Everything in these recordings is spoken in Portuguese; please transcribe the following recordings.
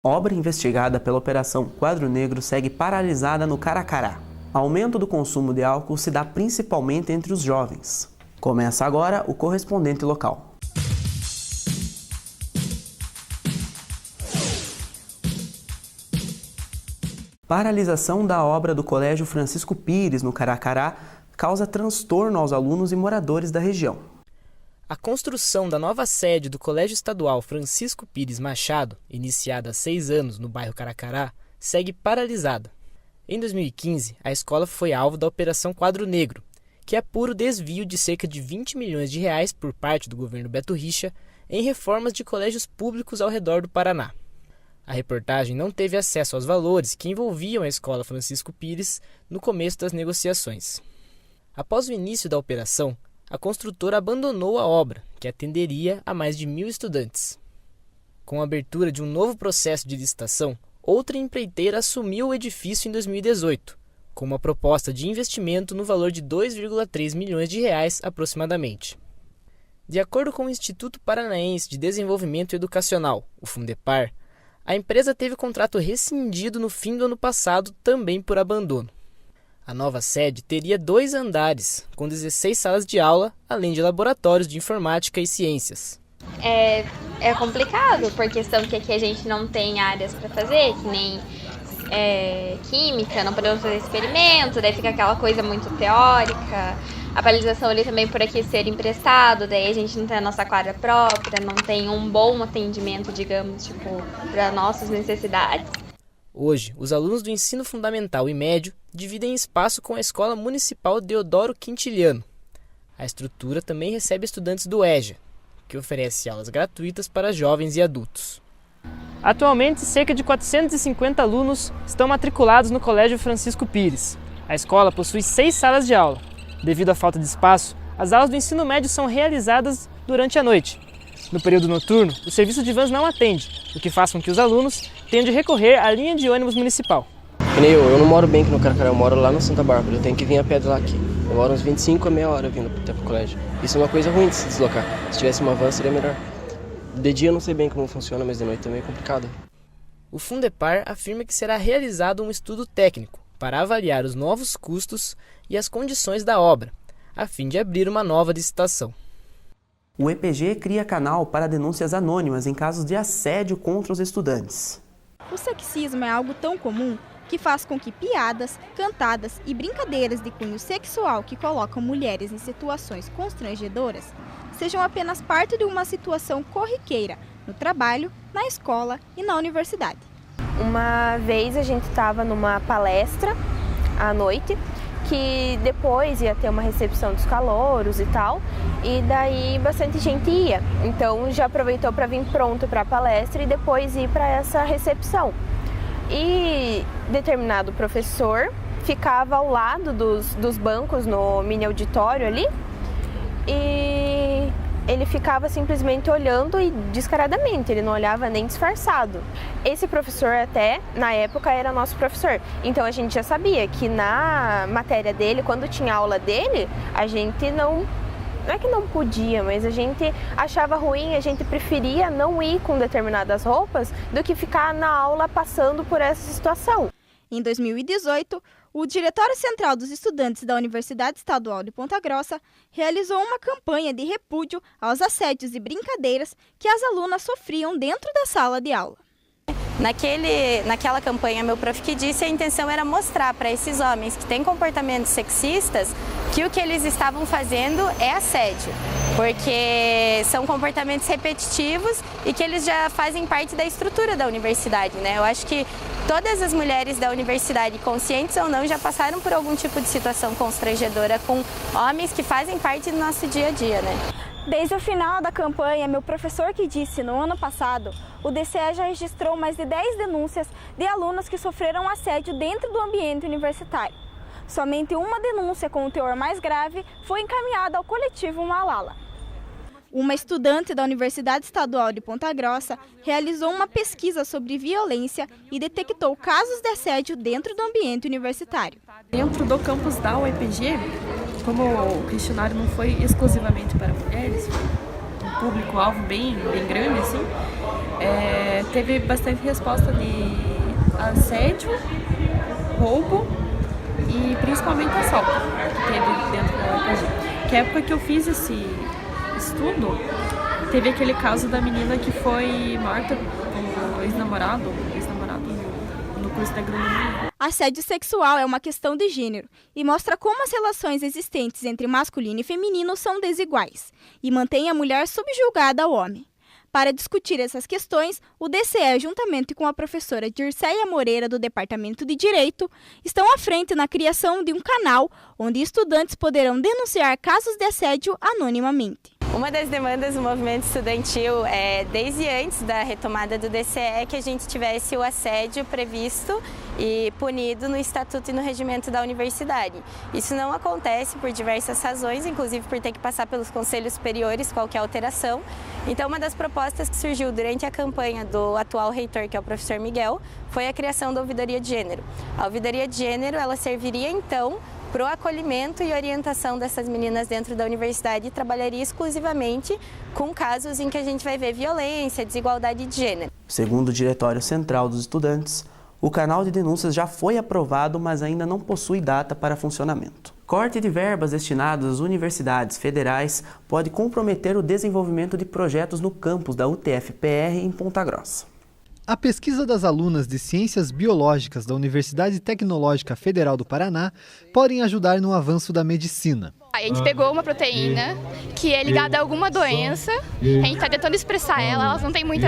Obra investigada pela Operação Quadro Negro segue paralisada no Caracará. Aumento do consumo de álcool se dá principalmente entre os jovens. Começa agora o correspondente local. Paralisação da obra do Colégio Francisco Pires, no Caracará, causa transtorno aos alunos e moradores da região. A construção da nova sede do Colégio Estadual Francisco Pires Machado, iniciada há 6 anos no bairro Caracará, segue paralisada. Em 2015, a escola foi alvo da Operação Quadro Negro, que apura o desvio de cerca de 20 milhões de reais por parte do governo Beto Richa em reformas de colégios públicos ao redor do Paraná. A reportagem não teve acesso aos valores que envolviam a escola Francisco Pires no começo das negociações. Após o início da operação, a construtora abandonou a obra, que atenderia a mais de 1.000 estudantes. Com a abertura de um novo processo de licitação, outra empreiteira assumiu o edifício em 2018, com uma proposta de investimento no valor de 2,3 milhões de reais aproximadamente. De acordo com o Instituto Paranaense de Desenvolvimento Educacional, o Fundepar, a empresa teve o contrato rescindido no fim do ano passado também por abandono. A nova sede teria 2 andares, com 16 salas de aula, além de laboratórios de informática e ciências. É complicado, por questão que aqui a gente não tem áreas para fazer, que nem química, não podemos fazer experimento, daí fica aquela coisa muito teórica. A paralisação ali também por aqui ser emprestado, daí a gente não tem a nossa quadra própria, não tem um bom atendimento, digamos, para nossas necessidades. Hoje, os alunos do ensino fundamental e médio dividem espaço com a Escola Municipal Deodoro Quintiliano. A estrutura também recebe estudantes do EJA, que oferece aulas gratuitas para jovens e adultos. Atualmente, cerca de 450 alunos estão matriculados no Colégio Francisco Pires. A escola possui 6 salas de aula. Devido à falta de espaço, as aulas do ensino médio são realizadas durante a noite. No período noturno, o serviço de vans não atende, o que faz com que os alunos tenham de recorrer à linha de ônibus municipal. Eu não moro bem aqui no Caracará, eu moro lá no Santa Bárbara, eu tenho que vir a pé de lá aqui. Eu moro uns 25 a meia hora vindo até pro colégio. Isso é uma coisa ruim de se deslocar. Se tivesse uma van seria melhor. De dia eu não sei bem como funciona, mas de noite também é complicado. O Fundepar afirma que será realizado um estudo técnico para avaliar os novos custos e as condições da obra, a fim de abrir uma nova licitação. O EPG cria canal para denúncias anônimas em casos de assédio contra os estudantes. O sexismo é algo tão comum que faz com que piadas, cantadas e brincadeiras de cunho sexual que colocam mulheres em situações constrangedoras sejam apenas parte de uma situação corriqueira no trabalho, na escola e na universidade. Uma vez a gente estava numa palestra à noite, que depois ia ter uma recepção dos calouros e tal, e daí bastante gente ia. Então já aproveitou para vir pronto para a palestra e depois ir para essa recepção. E determinado professor ficava ao lado dos bancos no mini auditório ali, e ele ficava simplesmente olhando e descaradamente, ele não olhava nem disfarçado. Esse professor até, na época, era nosso professor. Então a gente já sabia que na matéria dele, quando tinha aula dele, a gente não é que não podia, mas a gente achava ruim, a gente preferia não ir com determinadas roupas do que ficar na aula passando por essa situação. Em 2018, o Diretório Central dos Estudantes da Universidade Estadual de Ponta Grossa realizou uma campanha de repúdio aos assédios e brincadeiras que as alunas sofriam dentro da sala de aula. Naquela campanha, meu prof que disse, a intenção era mostrar para esses homens que têm comportamentos sexistas que o que eles estavam fazendo é assédio, porque são comportamentos repetitivos e que eles já fazem parte da estrutura da universidade, né? Eu acho que todas as mulheres da universidade, conscientes ou não, já passaram por algum tipo de situação constrangedora com homens que fazem parte do nosso dia a dia, né? Desde o final da campanha, meu professor que disse, no ano passado, o DCE já registrou mais de 10 denúncias de alunos que sofreram assédio dentro do ambiente universitário. Somente uma denúncia com o teor mais grave foi encaminhada ao coletivo Malala. Uma estudante da Universidade Estadual de Ponta Grossa realizou uma pesquisa sobre violência e detectou casos de assédio dentro do ambiente universitário. Dentro do campus da UEPG, como o questionário não foi exclusivamente para mulheres, público-alvo bem grande, assim, teve bastante resposta de assédio, roubo e principalmente assalto que teve dentro da UEPG. Que a época que eu fiz esse estudo, teve aquele caso da menina que foi morta pelo ex-namorado no curso de agronomia. Assédio sexual é uma questão de gênero e mostra como as relações existentes entre masculino e feminino são desiguais e mantém a mulher subjugada ao homem. Para discutir essas questões, o DCE, juntamente com a professora Dirceia Moreira, do Departamento de Direito, estão à frente na criação de um canal onde estudantes poderão denunciar casos de assédio anonimamente. Uma das demandas do movimento estudantil, desde antes da retomada do DCE, é que a gente tivesse o assédio previsto e punido no Estatuto e no Regimento da Universidade. Isso não acontece por diversas razões, inclusive por ter que passar pelos conselhos superiores qualquer alteração. Então, uma das propostas que surgiu durante a campanha do atual reitor, que é o professor Miguel, foi a criação da ouvidoria de gênero. A ouvidoria de gênero, ela serviria, então, para o acolhimento e orientação dessas meninas dentro da universidade e trabalharia exclusivamente com casos em que a gente vai ver violência, desigualdade de gênero. Segundo o Diretório Central dos Estudantes, o canal de denúncias já foi aprovado, mas ainda não possui data para funcionamento. Corte de verbas destinadas às universidades federais pode comprometer o desenvolvimento de projetos no campus da UTF-PR em Ponta Grossa. A pesquisa das alunas de Ciências Biológicas da Universidade Tecnológica Federal do Paraná podem ajudar no avanço da medicina. A gente pegou uma proteína que é ligada a alguma doença, a gente está tentando expressar ela, elas não têm muito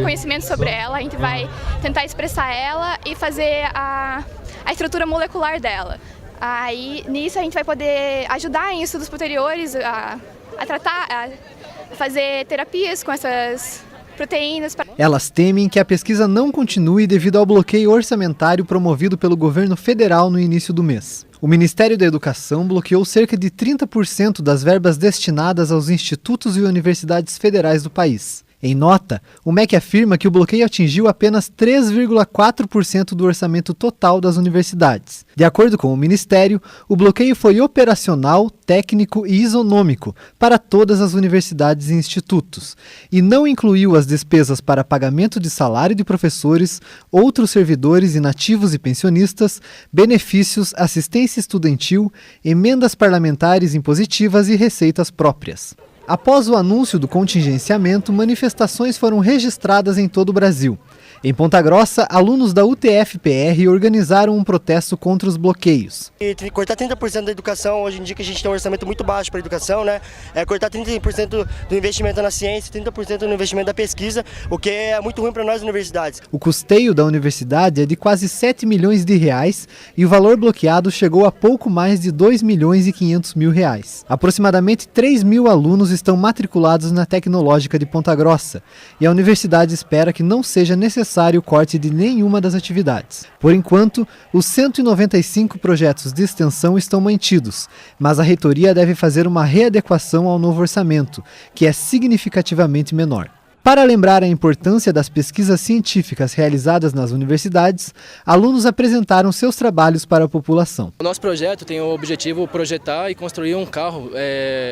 conhecimento sobre ela, a gente vai tentar expressar ela e fazer a estrutura molecular dela. Aí, nisso, a gente vai poder ajudar em estudos posteriores a tratar, a fazer terapias com essas proteínas. Elas temem que a pesquisa não continue devido ao bloqueio orçamentário promovido pelo governo federal no início do mês. O Ministério da Educação bloqueou cerca de 30% das verbas destinadas aos institutos e universidades federais do país. Em nota, o MEC afirma que o bloqueio atingiu apenas 3,4% do orçamento total das universidades. De acordo com o Ministério, o bloqueio foi operacional, técnico e isonômico para todas as universidades e institutos, e não incluiu as despesas para pagamento de salário de professores, outros servidores inativos e pensionistas, benefícios, assistência estudantil, emendas parlamentares impositivas e receitas próprias. Após o anúncio do contingenciamento, manifestações foram registradas em todo o Brasil. Em Ponta Grossa, alunos da UTF-PR organizaram um protesto contra os bloqueios. Cortar 30% da educação, hoje em dia que a gente tem um orçamento muito baixo para a educação, né? Cortar 30% do investimento na ciência, 30% do investimento da pesquisa, o que é muito ruim para nós universidades. O custeio da universidade é de quase 7 milhões de reais e o valor bloqueado chegou a pouco mais de 2 milhões e 500 mil reais. Aproximadamente 3 mil alunos estão matriculados na Tecnológica de Ponta Grossa e a universidade espera que não seja necessário o corte de nenhuma das atividades. Por enquanto, os 195 projetos de extensão estão mantidos, mas a reitoria deve fazer uma readequação ao novo orçamento, que é significativamente menor. Para lembrar a importância das pesquisas científicas realizadas nas universidades, alunos apresentaram seus trabalhos para a população. O nosso projeto tem o objetivo de projetar e construir um carro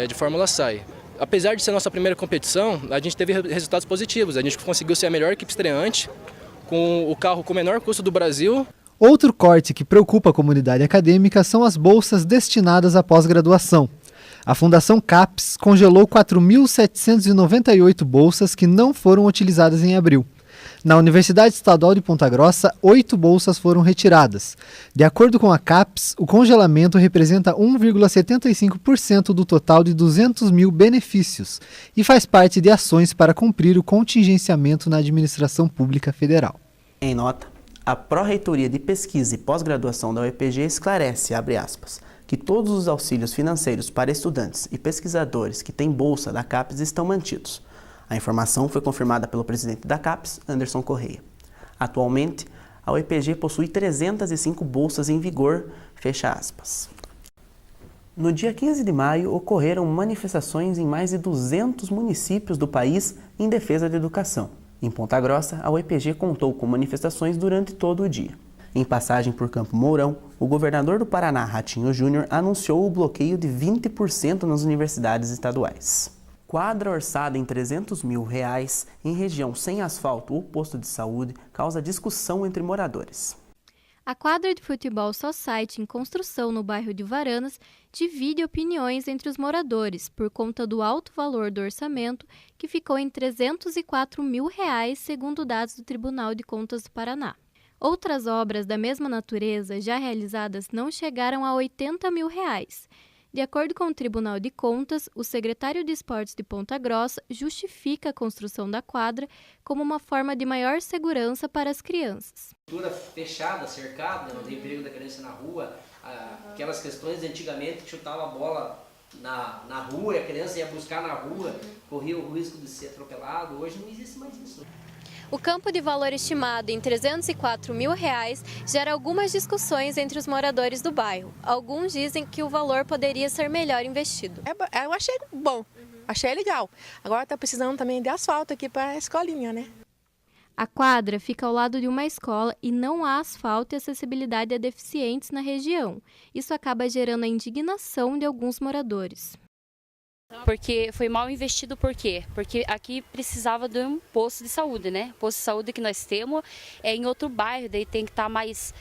de Fórmula SAI. Apesar de ser a nossa primeira competição, a gente teve resultados positivos. A gente conseguiu ser a melhor equipe estreante, com o carro com o menor custo do Brasil. Outro corte que preocupa a comunidade acadêmica são as bolsas destinadas à pós-graduação. A Fundação CAPES congelou 4.798 bolsas que não foram utilizadas em abril. Na Universidade Estadual de Ponta Grossa, 8 bolsas foram retiradas. De acordo com a CAPES, o congelamento representa 1,75% do total de 200 mil benefícios e faz parte de ações para cumprir o contingenciamento na administração pública federal. Em nota, a Pró-Reitoria de Pesquisa e Pós-Graduação da UEPG esclarece, abre aspas, que todos os auxílios financeiros para estudantes e pesquisadores que têm bolsa da CAPES estão mantidos. A informação foi confirmada pelo presidente da CAPES, Anderson Correia. Atualmente, a UEPG possui 305 bolsas em vigor, fecha aspas. No dia 15 de maio, ocorreram manifestações em mais de 200 municípios do país em defesa da educação. Em Ponta Grossa, a UEPG contou com manifestações durante todo o dia. Em passagem por Campo Mourão, o governador do Paraná, Ratinho Júnior, anunciou o bloqueio de 20% nas universidades estaduais. Quadra orçada em R$300 mil em região sem asfalto ou posto de saúde causa discussão entre moradores. A quadra de futebol Society em construção no bairro de Varanas divide opiniões entre os moradores por conta do alto valor do orçamento, que ficou em R$304 mil, segundo dados do Tribunal de Contas do Paraná. Outras obras da mesma natureza já realizadas não chegaram a R$80 mil. De acordo com o Tribunal de Contas, o secretário de Esportes de Ponta Grossa justifica a construção da quadra como uma forma de maior segurança para as crianças. Estrutura fechada, cercada, não tem perigo da criança na rua, aquelas questões de antigamente que chutava a bola na rua e a criança ia buscar na rua, corria o risco de ser atropelado, hoje não existe mais isso. O campo de valor estimado em R$304 mil gera algumas discussões entre os moradores do bairro. Alguns dizem que o valor poderia ser melhor investido. Eu achei bom, achei legal. Agora está precisando também de asfalto aqui para a escolinha, né? A quadra fica ao lado de uma escola e não há asfalto e acessibilidade a deficientes na região. Isso acaba gerando a indignação de alguns moradores. Porque foi mal investido, por quê? Porque aqui precisava de um posto de saúde, né? O posto de saúde que nós temos é em outro bairro, daí tem que estar mais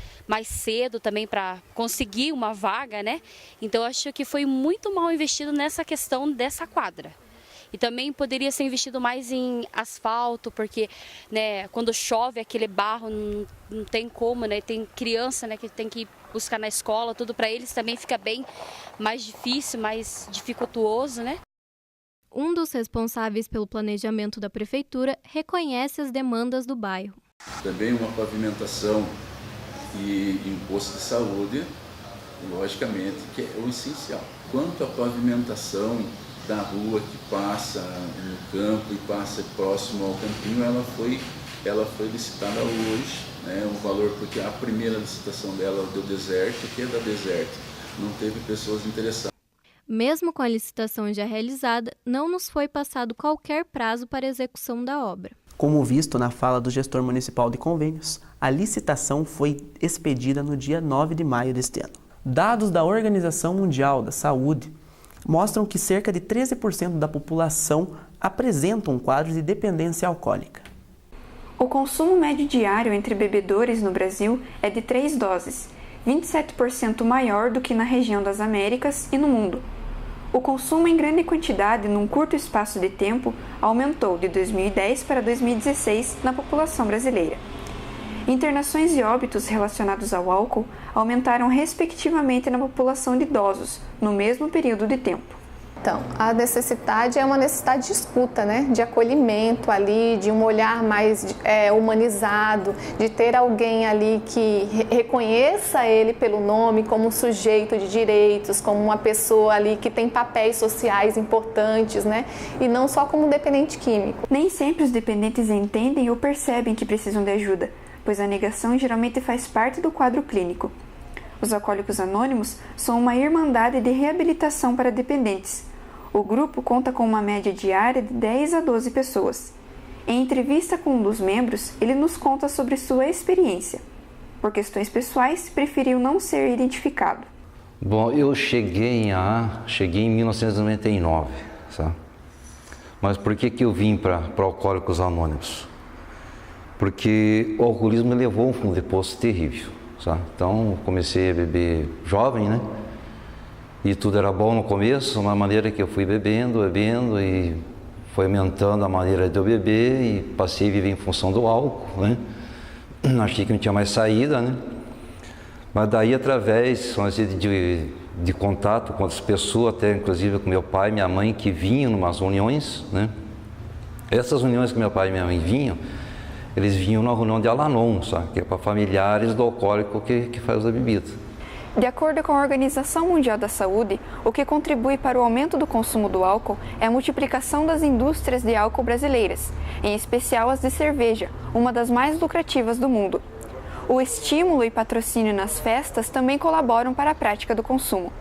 cedo também para conseguir uma vaga, né? Então acho que foi muito mal investido nessa questão dessa quadra. E também poderia ser investido mais em asfalto, porque, né, quando chove aquele barro não tem como, né? Tem criança, né, que tem que buscar na escola, tudo para eles também fica bem mais difícil, mais dificultuoso, né? Um dos responsáveis pelo planejamento da prefeitura reconhece as demandas do bairro. Também uma pavimentação e em posto de saúde, logicamente, que é o essencial. Quanto à pavimentação da rua que passa no campo e passa próximo ao campinho, ela foi licitada hoje, né, um valor, porque a primeira licitação dela deu Deserto, que é da Deserto, não teve pessoas interessadas. Mesmo com a licitação já realizada, não nos foi passado qualquer prazo para a execução da obra. Como visto na fala do gestor municipal de convênios, a licitação foi expedida no dia 9 de maio deste ano. Dados da Organização Mundial da Saúde mostram que cerca de 13% da população apresentam um quadro de dependência alcoólica. O consumo médio diário entre bebedores no Brasil é de 3 doses, 27% maior do que na região das Américas e no mundo. O consumo em grande quantidade num curto espaço de tempo aumentou de 2010 para 2016 na população brasileira. Internações e óbitos relacionados ao álcool aumentaram respectivamente na população de idosos no mesmo período de tempo. Então, a necessidade é uma necessidade de escuta, né? De acolhimento ali, de um olhar mais humanizado, de ter alguém ali que reconheça ele pelo nome como um sujeito de direitos, como uma pessoa ali que tem papéis sociais importantes, né? E não só como dependente químico. Nem sempre os dependentes entendem ou percebem que precisam de ajuda, pois a negação geralmente faz parte do quadro clínico. Os Alcoólicos Anônimos são uma irmandade de reabilitação para dependentes. O grupo conta com uma média diária de 10 a 12 pessoas. Em entrevista com um dos membros, ele nos conta sobre sua experiência. Por questões pessoais, preferiu não ser identificado. Bom, eu cheguei em 1999, sabe? Mas por que eu vim para Alcoólicos Anônimos? Porque o alcoolismo me levou a um fundo de poço terrível. Sabe? Então comecei a beber jovem, né? E tudo era bom no começo, uma maneira que eu fui bebendo e foi aumentando a maneira de eu beber e passei a viver em função do álcool, né? Achei que não tinha mais saída, né? Mas daí através de contato com outras pessoas, até inclusive com meu pai e minha mãe, que vinham em umas uniões, né? Essas uniões que meu pai e minha mãe vinham, eles vinham na reunião de Al-Anon, sabe? Que é para familiares do alcoólico que faz a bebida. De acordo com a Organização Mundial da Saúde, o que contribui para o aumento do consumo do álcool é a multiplicação das indústrias de álcool brasileiras, em especial as de cerveja, uma das mais lucrativas do mundo. O estímulo e patrocínio nas festas também colaboram para a prática do consumo.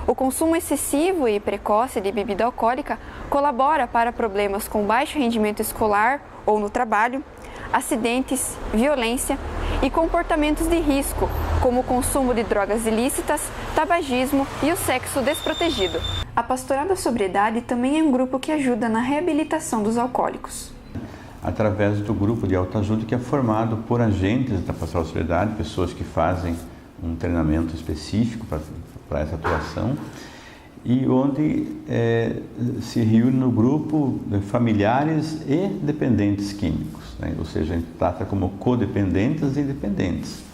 O consumo excessivo e precoce de bebida alcoólica colabora para problemas com baixo rendimento escolar ou no trabalho, acidentes, violência e comportamentos de risco, como o consumo de drogas ilícitas, tabagismo e o sexo desprotegido. A Pastoral da Sobriedade também é um grupo que ajuda na reabilitação dos alcoólicos. Através do grupo de autoajuda que é formado por agentes da Pastoral da Sobriedade, pessoas que fazem um treinamento específico para essa atuação, e onde se reúne no grupo familiares e dependentes químicos, né? Ou seja, a gente trata como codependentes e dependentes.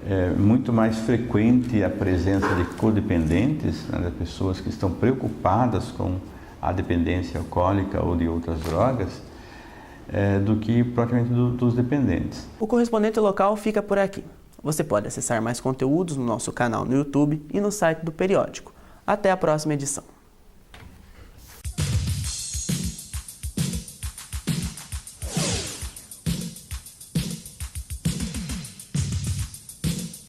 É muito mais frequente a presença de codependentes, né, de pessoas que estão preocupadas com a dependência alcoólica ou de outras drogas, do que propriamente dos dependentes. O Correspondente Local fica por aqui. Você pode acessar mais conteúdos no nosso canal no YouTube e no site do periódico. Até a próxima edição.